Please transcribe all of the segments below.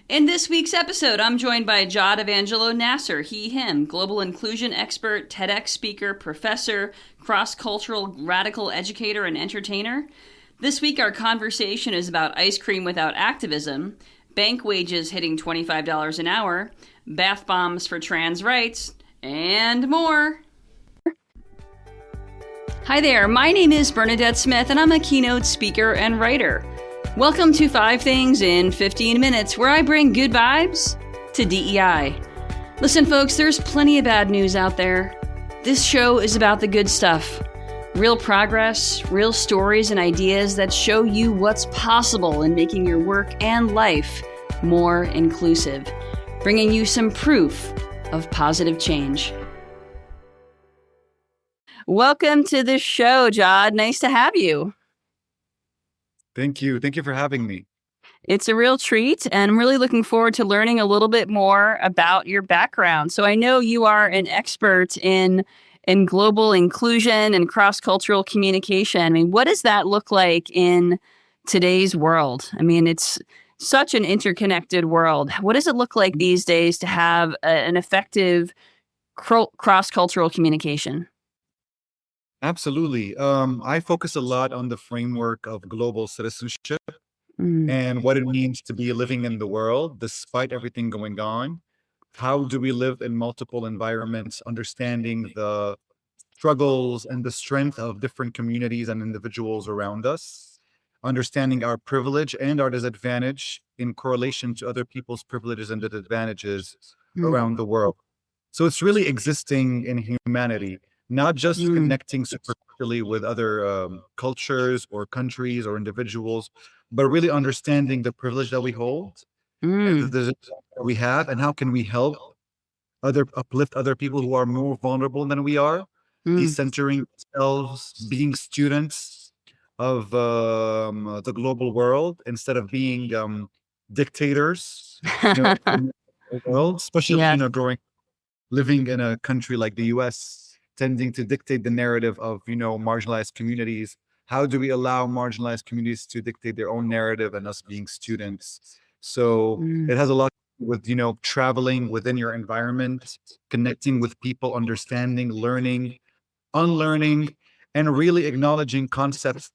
In this week's episode, I'm joined by Jad-Évangelo Nasser, he, him, global inclusion expert, TEDx speaker, professor, cross-cultural radical educator, and entertainer. This week, our conversation is about ice cream without activism, bank wages hitting $25 an hour, bath bombs for trans rights, and more. Hi there, my name is Bernadette Smith, and I'm a keynote speaker and writer. Welcome to 5 Things in 15 Minutes, where I bring good vibes to DEI. Listen, folks, there's plenty of bad news out there. This show is about the good stuff. Real progress, real stories and ideas that show you what's possible in making your work and life more inclusive, bringing you some proof of positive change. Welcome to the show, Jad. Nice to have you. Thank you. Thank you for having me. It's a real treat, and I'm really looking forward to learning a little bit more about your background. So I know you are an expert in global inclusion and cross-cultural communication. I mean, what does that look like in today's world? I mean, it's such an interconnected world. What does it look like these days to have an effective cross-cultural communication? Absolutely. I focus a lot on the framework of global citizenship and what it means to be living in the world despite everything going on. How do we live in multiple environments, understanding the struggles and the strength of different communities and individuals around us, understanding our privilege and our disadvantage in correlation to other people's privileges and disadvantages around the world. So it's really existing in humanity, not just connecting superficially with other cultures or countries or individuals, but really understanding the privilege that we hold, that we have, and how can we help uplift other people who are more vulnerable than we are, decentering ourselves, being students of the global world instead of being dictators in the world, especially living in a country like the US, tending to dictate the narrative of marginalized communities. How do we allow marginalized communities to dictate their own narrative and us being students? So it has a lot with traveling within your environment, connecting with people, understanding, learning, unlearning, and really acknowledging concepts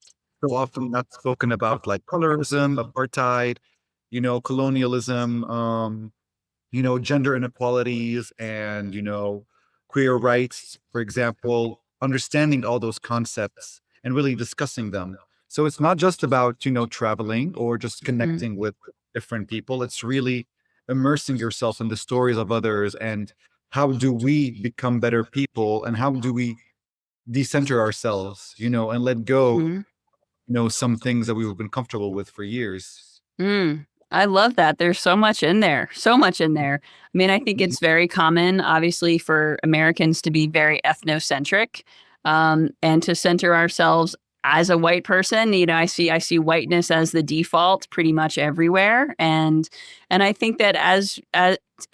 so often not spoken about, like colorism, apartheid, colonialism, gender inequalities, and queer rights, for example, understanding all those concepts and really discussing them. So it's not just about traveling or just connecting with different people. It's really immersing yourself in the stories of others, and how do we become better people, and how do we decenter ourselves, and let go, some things that we've been comfortable with for years. I love that. There's so much in there. So much in there. I mean, I think it's very common, obviously, for Americans to be very ethnocentric, and to center ourselves as a white person. I see whiteness as the default pretty much everywhere. And I think that as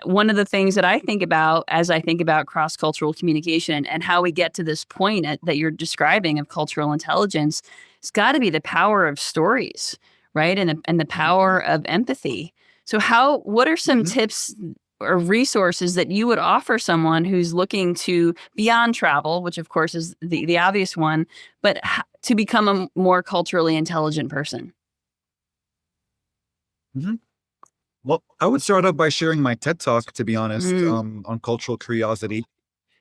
one of the things that I think about as I think about cross-cultural communication and how we get to this point that you're describing of cultural intelligence, it's got to be the power of stories, right? And the power of empathy. So what are some tips or resources that you would offer someone who's looking to, beyond travel, which of course is the obvious one, but to become a more culturally intelligent person? Well, I would start out by sharing my TED Talk, to be honest, on cultural curiosity.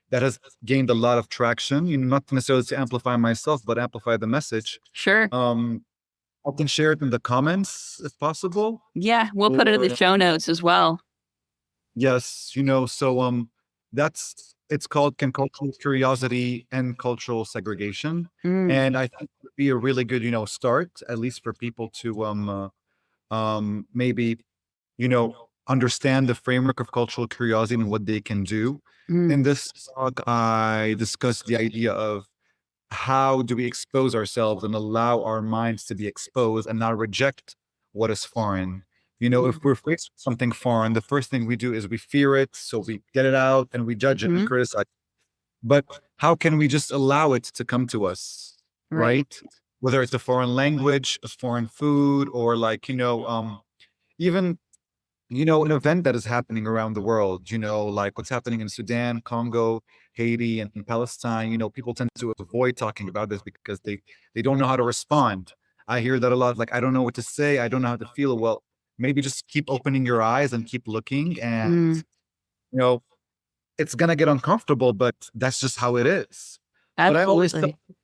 That has gained a lot of traction, not necessarily to amplify myself, but amplify the message. Sure. I can share it in the comments if possible. Yeah, we'll put it in the show notes as well. Yes, so it's called Can Cultural Curiosity and Cultural Segregation. And I think it would be a really good, start, at least for people to maybe, understand the framework of cultural curiosity and what they can do. In this talk, I discussed the idea of how do we expose ourselves and allow our minds to be exposed and not reject what is foreign. If we're faced with something foreign, the first thing we do is we fear it, so we get it out and we judge it and criticize. But how can we just allow it to come to us, right? Whether it's a foreign language, a foreign food, or even an event that is happening around the world, like what's happening in Sudan, Congo, Haiti, and Palestine, people tend to avoid talking about this because they don't know how to respond. I hear that a lot, like, I don't know what to say, I don't know how to feel. Well, maybe just keep opening your eyes and keep looking, and Mm, you know, it's gonna get uncomfortable, but that's just how it is. But I always tell, absolutely.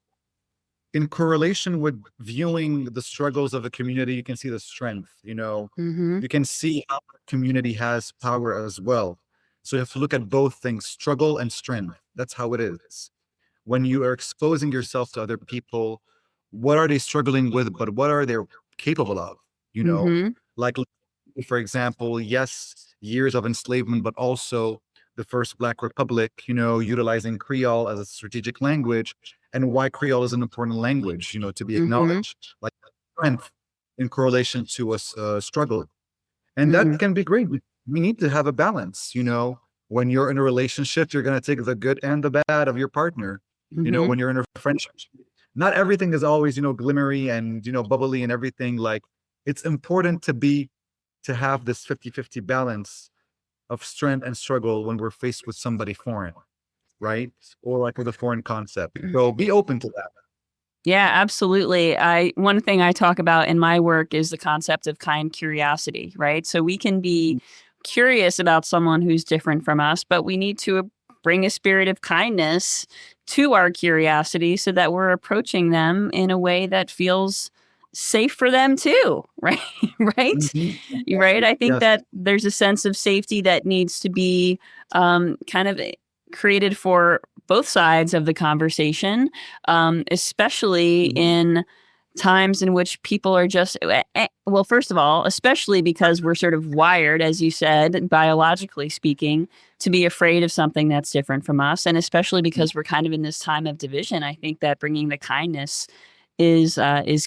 in correlation with viewing the struggles of a community, you can see the strength, Mm-hmm. you can see how the community has power as well. So you have to look at both things, struggle and strength. That's how it is. When you are exposing yourself to other people, what are they struggling with, but what are they capable of? You know, Mm-hmm. like, for example, yes, years of enslavement, but also the first Black Republic, utilizing Creole as a strategic language, and why Creole is an important language, to be Mm-hmm. acknowledged, like strength in correlation to a struggle. And Mm-hmm. that can be great. We need to have a balance, when you're in a relationship, you're going to take the good and the bad of your partner. Mm-hmm. When you're in a friendship, not everything is always, glimmery and, bubbly and everything. Like, it's important to have this 50-50 balance of strength and struggle when we're faced with somebody foreign, right? Or like with a foreign concept. So be open to that. Yeah, absolutely. One thing I talk about in my work is the concept of kind curiosity, right? So we can be curious about someone who's different from us, but we need to bring a spirit of kindness to our curiosity so that we're approaching them in a way that feels safe for them too, right? Right? Mhm. Right. I think Yes. that there's a sense of safety that needs to be kind of created for both sides of the conversation, especially Mhm. in times in which people are just, well, first of all, especially because we're sort of wired, as you said, biologically speaking, to be afraid of something that's different from us. And especially because we're kind of in this time of division, I think that bringing the kindness is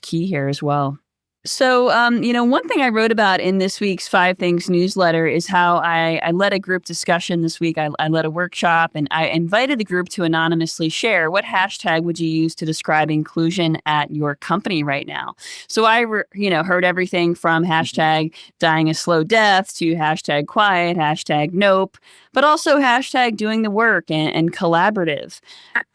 key here as well. So, one thing I wrote about in this week's Five Things newsletter is how I led a group discussion this week. I led a workshop and I invited the group to anonymously share what hashtag would you use to describe inclusion at your company right now. So heard everything from hashtag dying a slow death to hashtag quiet, hashtag nope, but also hashtag doing the work and collaborative.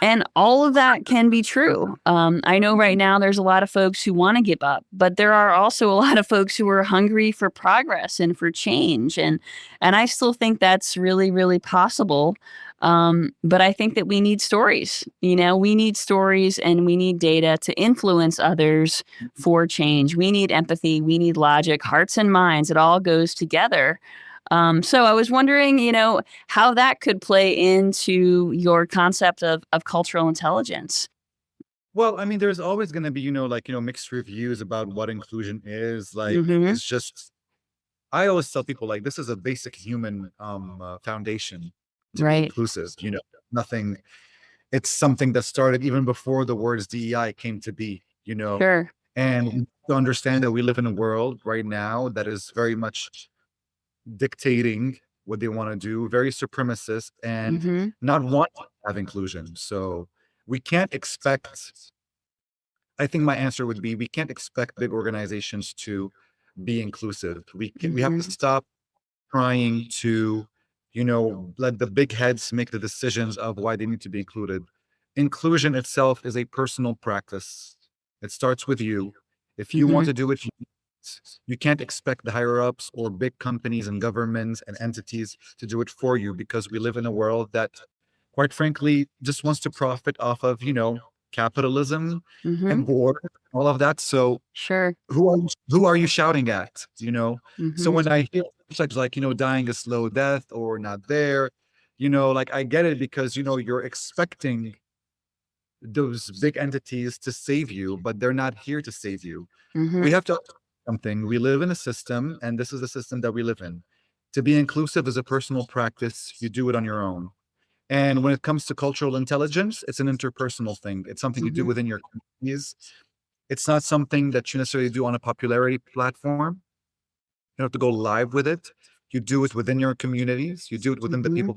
And all of that can be true. I know right now there's a lot of folks who want to give up, but there are also a lot of folks who are hungry for progress and for change. And I still think that's really, really possible. But I think that we need stories. We need stories and we need data to influence others for change. We need empathy. We need logic, hearts and minds. It all goes together. So I was wondering, how that could play into your concept of cultural intelligence. Well, I mean, there's always going to be, mixed reviews about what inclusion is. Like, Mhm. it's just, I always tell people, like, this is a basic human foundation to be Right. inclusive. Nothing, it's something that started even before the words DEI came to be, Sure. and to understand that we live in a world right now that is very much dictating what they want to do, very supremacist, and Mhm. not want to have inclusion. So we can't expect, I think my answer would be, we can't expect big organizations to be inclusive. We have to Mhm. stop trying to, let the big heads make the decisions of why they need to be included. Inclusion itself is a personal practice. It starts with you. If you want Mhm. to do it, you can't expect the higher ups or big companies and governments and entities to do it for you, because we live in a world that, quite frankly, just wants to profit off of, capitalism Mhm. and war, all of that. So Sure. who are you shouting at? So Mhm. when I hear such, like, dying a slow death or not there, like, I get it, because you're expecting those big entities to save you, but they're not here to save you. We Mhm. have to understand something. We live in a system, and this is the system that we live in. To be inclusive is a personal practice. You do it on your own. And when it comes to cultural intelligence, it's an interpersonal thing. It's something you do Mhm. within your communities. It's not something that you necessarily do on a popularity platform. You don't have to go live with it. You do it within your communities. You do it within Mhm. the people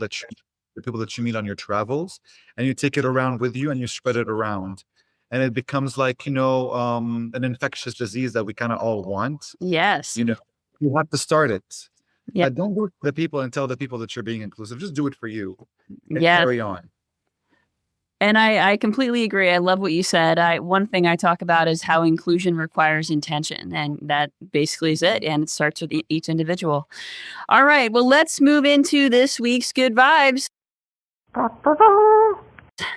that you meet on your travels, and you take it around with you and you spread it around. And it becomes like, an infectious disease that we kind of all want. Yes. You know, you have to start it. Yeah. Don't work for the people and tell the people that you're being inclusive. Just do it for you and Yeah. carry on. And I completely agree. I love what you said. One thing I talk about is how inclusion requires intention, and that basically is it. And it starts with each individual. All right. Well, let's move into this week's good vibes.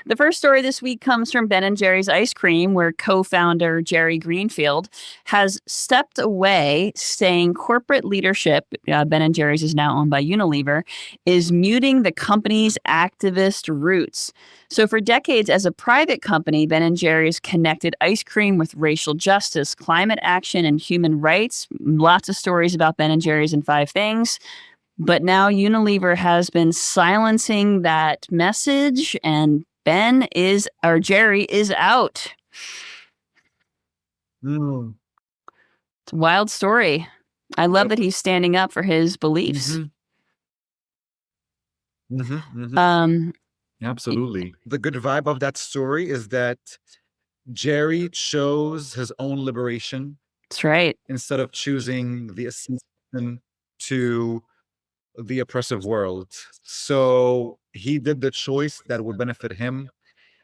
The first story this week comes from Ben & Jerry's Ice Cream, where co-founder Jerry Greenfield has stepped away, saying corporate leadership, Ben & Jerry's is now owned by Unilever, is muting the company's activist roots. So for decades as a private company, Ben & Jerry's connected ice cream with racial justice, climate action, and human rights. Lots of stories about Ben & Jerry's in 5 things. But now Unilever has been silencing that message, and Jerry is out. Mm. It's a wild story. I love that he's standing up for his beliefs. Absolutely. The good vibe of that story is that Jerry chose his own liberation. That's right. Instead of choosing the ascension to the oppressive world. So he did the choice that would benefit him,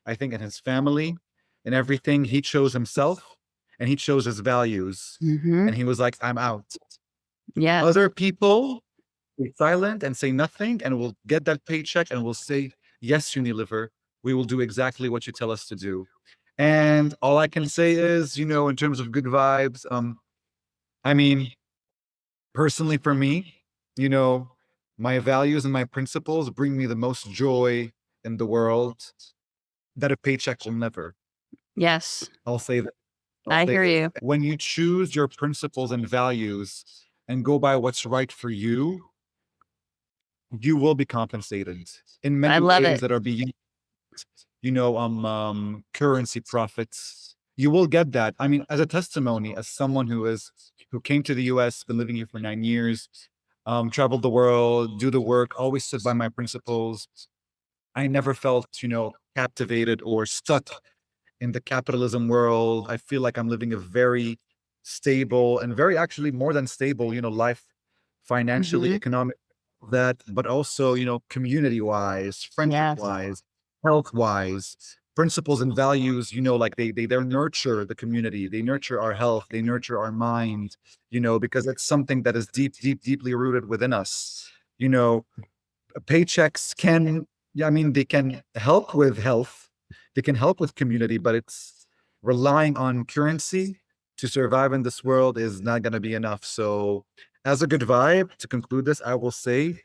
I think, and his family and everything. He chose himself and he chose his values. And he was like, I'm out. Yeah. Other people be silent and say nothing, and we'll get that paycheck and we'll say, yes, Unilever, we will do exactly what you tell us to do. And all I can say is, in terms of good vibes, I mean, personally for me, my values and my principles bring me the most joy in the world that a paycheck will never. Yes. I'll say that. I hear you. When you choose your principles and values and go by what's right for you, you will be compensated in many ways that are beyond, currency profits. You will get that. I mean, as a testimony, as someone who came to the US, been living here for 9 years, traveled the world, do the work, always stood by my principles. I never felt, captivated or stuck in the capitalism world. I feel like I'm living a very stable and very actually more than stable, life, financially, economic, but also, community wise, friendship wise, health wise, principles and values, like they nurture the community, they nurture our health, they nurture our mind, because it's something that is deeply rooted within us. Paychecks they can help with health, they can help with community, but it's relying on currency to survive in this world is not going to be enough. So as a good vibe to conclude this, I will say,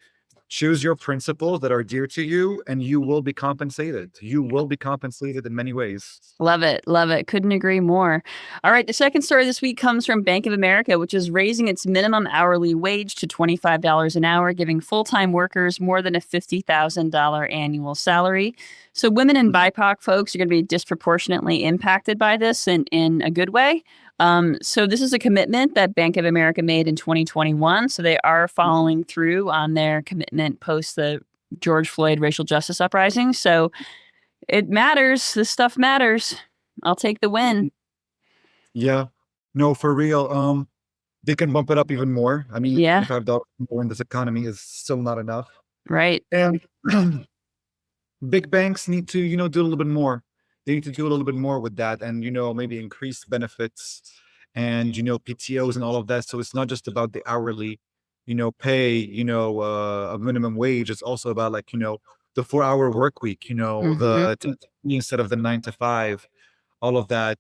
choose your principles that are dear to you and you will be compensated. You will be compensated in many ways. Love it. Love it. Couldn't agree more. All right. The second story this week comes from Bank of America, which is raising its minimum hourly wage to $25 an hour, giving full-time workers more than a $50,000 annual salary. So women and BIPOC folks are going to be disproportionately impacted by this in a good way. So this is a commitment that Bank of America made in 2021. So they are following through on their commitment post the George Floyd racial justice uprising. So it matters. This stuff matters. I'll take the win. Yeah. No, for real. They can bump it up even more. I mean, $5 more in this economy is still not enough. Right. And big banks need to, do a little bit more. They need to do a little bit more with that and, maybe increase benefits and, PTOs and all of that. So it's not just about the hourly, pay, a minimum wage. It's also about like, the 4-hour work week, the instead of the 9 to 5, all of that.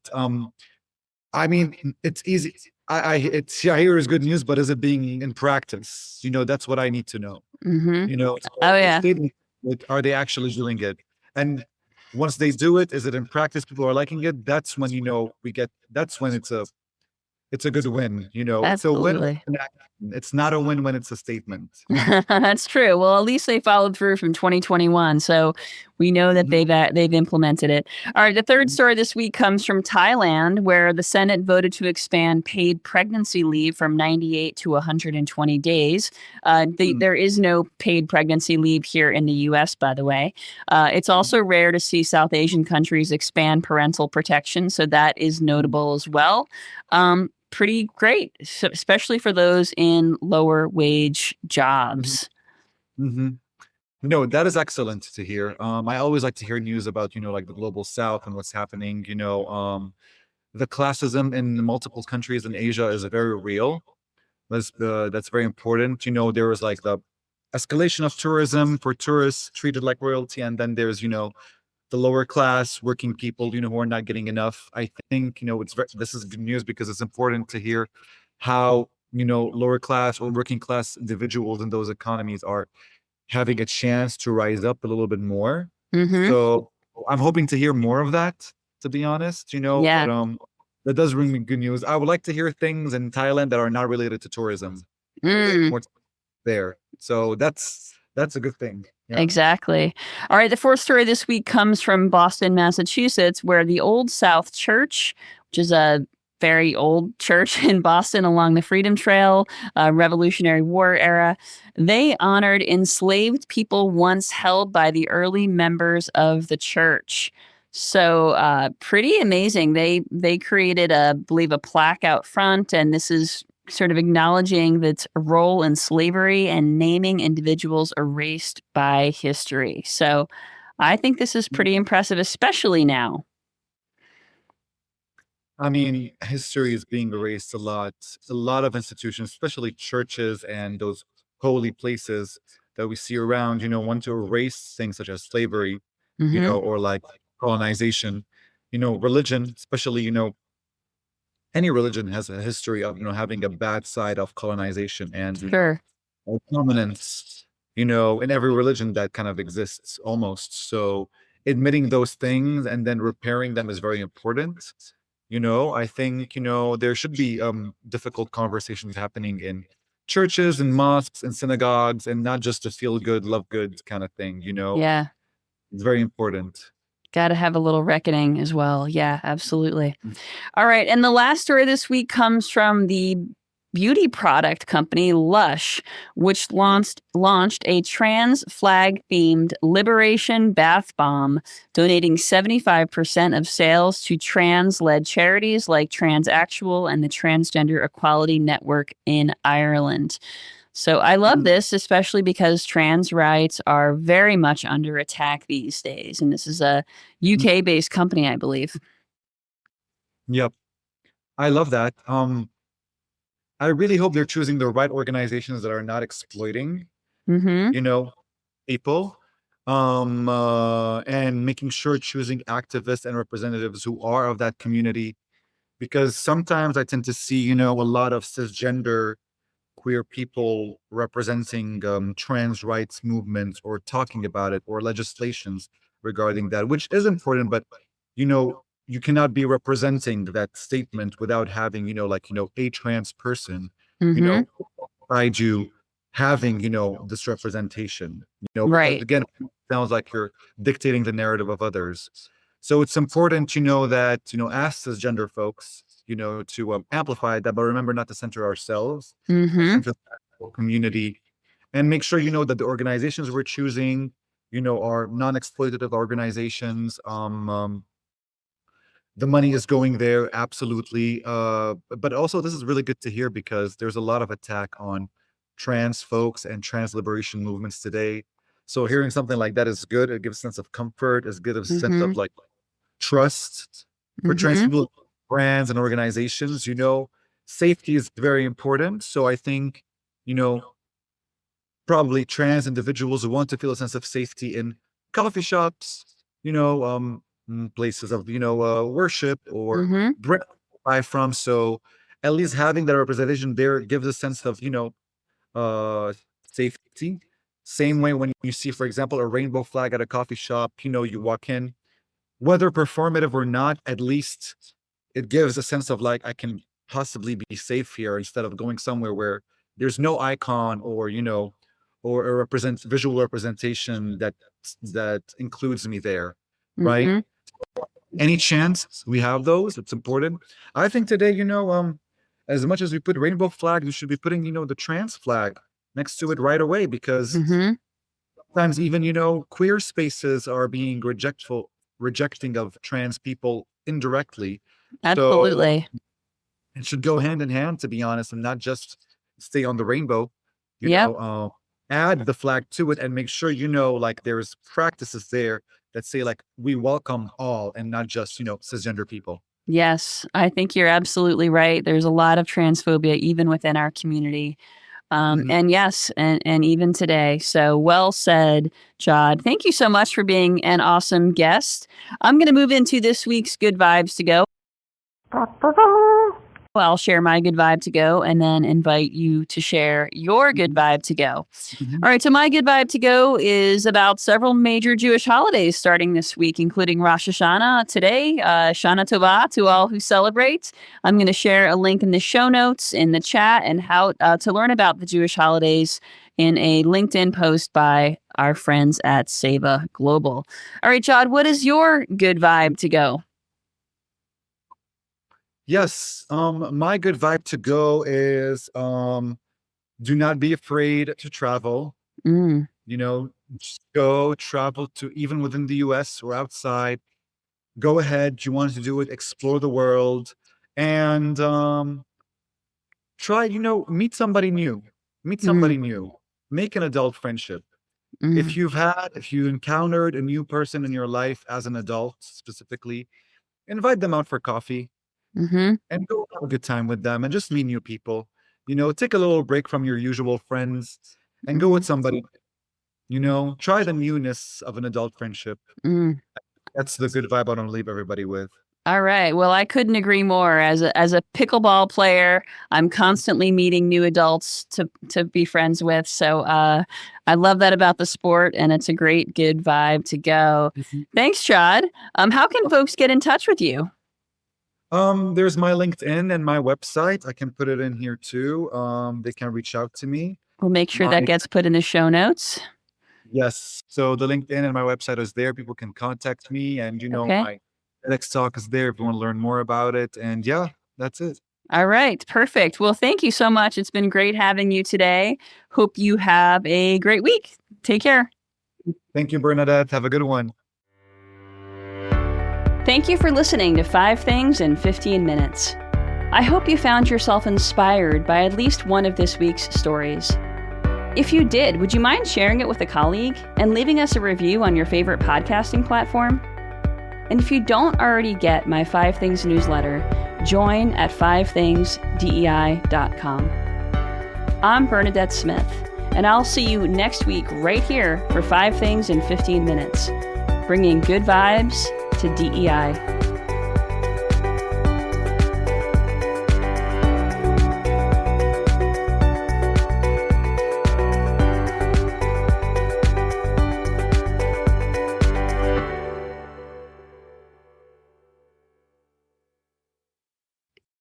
I mean, it's easy. I hear is good news, but is it being in practice? That's what I need to know. Oh yeah. Are they actually doing it? And once they do it, is it in practice? People are liking it. That's when that's when it's a good win. It's a win. It's not a win when it's a statement. That's true. Well, at least they followed through from 2021. So we know that they've implemented it. All right. The third story this week comes from Thailand, where the Senate voted to expand paid pregnancy leave from 98 to 120 days. There is no paid pregnancy leave here in the U.S., by the way. It's also rare to see South Asian countries expand parental protection. So that is notable as well. pretty great, especially for those in lower wage jobs. Mm-hmm. No, that is excellent to hear. I always like to hear news about, like the global south and what's happening. The classism in multiple countries in Asia is very real. That's very important. There was like the escalation of tourism for tourists treated like royalty, and then there's, the lower class working people, who are not getting enough. I think, this is good news because it's important to hear how, lower class or working class individuals in those economies are having a chance to rise up a little bit more. Mm-hmm. So I'm hoping to hear more of that, to be honest, Yeah. but that does bring me good news. I would like to hear things in Thailand that are not related to tourism. What's there. So that's a good thing. Yeah. Exactly. All right. The fourth story this week comes from Boston, Massachusetts, where the Old South Church, which is a very old church in Boston along the Freedom Trail, Revolutionary War era, they honored enslaved people once held by the early members of the church. So pretty amazing. They created I believe, a plaque out front, and this is sort of acknowledging its role in slavery and naming individuals erased by history. So I think this is pretty impressive, especially now. I mean, history is being erased a lot. A lot of institutions, especially churches and those holy places that we see around, want to erase things such as slavery, or like colonization. Religion, especially, any religion has a history of, having a bad side of colonization and Sure. dominance, in every religion that kind of exists almost. So admitting those things and then repairing them is very important. I think, there should be difficult conversations happening in churches and mosques and synagogues, and not just a feel good, love good kind of thing, Yeah. It's very important. Got to have a little reckoning as well. Yeah, absolutely. All right. And the last story this week comes from the beauty product company Lush, which launched a trans flag themed Liberation Bath Bomb, donating 75% of sales to trans led charities like Transactual and the Transgender Equality Network in Ireland. So I love this, especially because trans rights are very much under attack these days. And this is a UK based company, I believe. Yep. I love that. I really hope they're choosing the right organizations that are not exploiting, people, and making sure choosing activists and representatives who are of that community, because sometimes I tend to see, a lot of cisgender queer people representing trans rights movements or talking about it or legislations regarding that, which is important, but you cannot be representing that statement without having, a trans person, beside you having, this representation, because Right. again, it sounds like you're dictating the narrative of others. So it's important, that, as cisgender folks, to amplify that, but remember not to center ourselves, center the community, and make sure, that the organizations we're choosing, are non-exploitative organizations. The money is going there, absolutely. But also, this is really good to hear because there's a lot of attack on trans folks and trans liberation movements today. So hearing something like that is good. It gives a sense of comfort. It's gives a sense of like trust for trans people, brands and organizations. Safety is very important. So I think, probably trans individuals who want to feel a sense of safety in coffee shops, places of, worship or bread buy from. So at least having that representation there gives a sense of, safety. Same way when you see, for example, a rainbow flag at a coffee shop, you walk in, whether performative or not, at least it gives a sense of like, I can possibly be safe here instead of going somewhere where there's no icon or, or a visual representation that includes me there, right? Any chance we have those, it's important. I think today, as much as we put rainbow flag, we should be putting, the trans flag next to it right away, because sometimes even, queer spaces are being rejecting of trans people indirectly. Absolutely. It should go hand in hand, to be honest, and not just stay on the rainbow. Yep. Add the flag to it and make sure like there's practices there that say like we welcome all and not just cisgender people. Yes, I think you're absolutely right. There's a lot of transphobia even within our community. And yes, and even today. So well said, Jad. Thank you so much for being an awesome guest. I'm going to move into this week's Good Vibes to Go. I'll share my good vibe to go and then invite you to share your good vibe to go. All right. So my good vibe to go is about several major Jewish holidays starting this week, including Rosh Hashanah today. Shana Tova to all who celebrate. I'm going to share a link in the show notes in the chat and how to learn about the Jewish holidays in a LinkedIn post by our friends at Seva Global. All right, Jad, what is your good vibe to go? Yes. My good vibe to go is do not be afraid to travel. Just go travel to even within the US or outside. Go ahead. You want to do it, explore the world, and try, meet somebody new. Meet somebody new. Make an adult friendship. If you encountered a new person in your life as an adult specifically, invite them out for coffee. And go have a good time with them and just meet new people. Take a little break from your usual friends and go with somebody. Try the newness of an adult friendship. That's the good vibe I want to leave everybody with. All right. Well, I couldn't agree more. As a pickleball player, I'm constantly meeting new adults to be friends with. So I love that about the sport, and it's a great good vibe to go. Thanks, Jad. How can folks get in touch with you? There's my LinkedIn and my website. I can put it in here too. They can reach out to me. We'll make sure that gets put in the show notes. Yes. So the LinkedIn and my website is there. People can contact me, and my TEDx talk is there if you want to learn more about it. And yeah, that's it. All right. Perfect. Well, thank you so much. It's been great having you today. Hope you have a great week. Take care. Thank you, Bernadette. Have a good one. Thank you for listening to 5 Things in 15 Minutes. I hope you found yourself inspired by at least one of this week's stories. If you did, would you mind sharing it with a colleague and leaving us a review on your favorite podcasting platform? And if you don't already get my 5 Things newsletter, join at 5thingsdei.com. I'm Bernadette Smith, and I'll see you next week right here for 5 Things in 15 Minutes, bringing good vibes to DEI.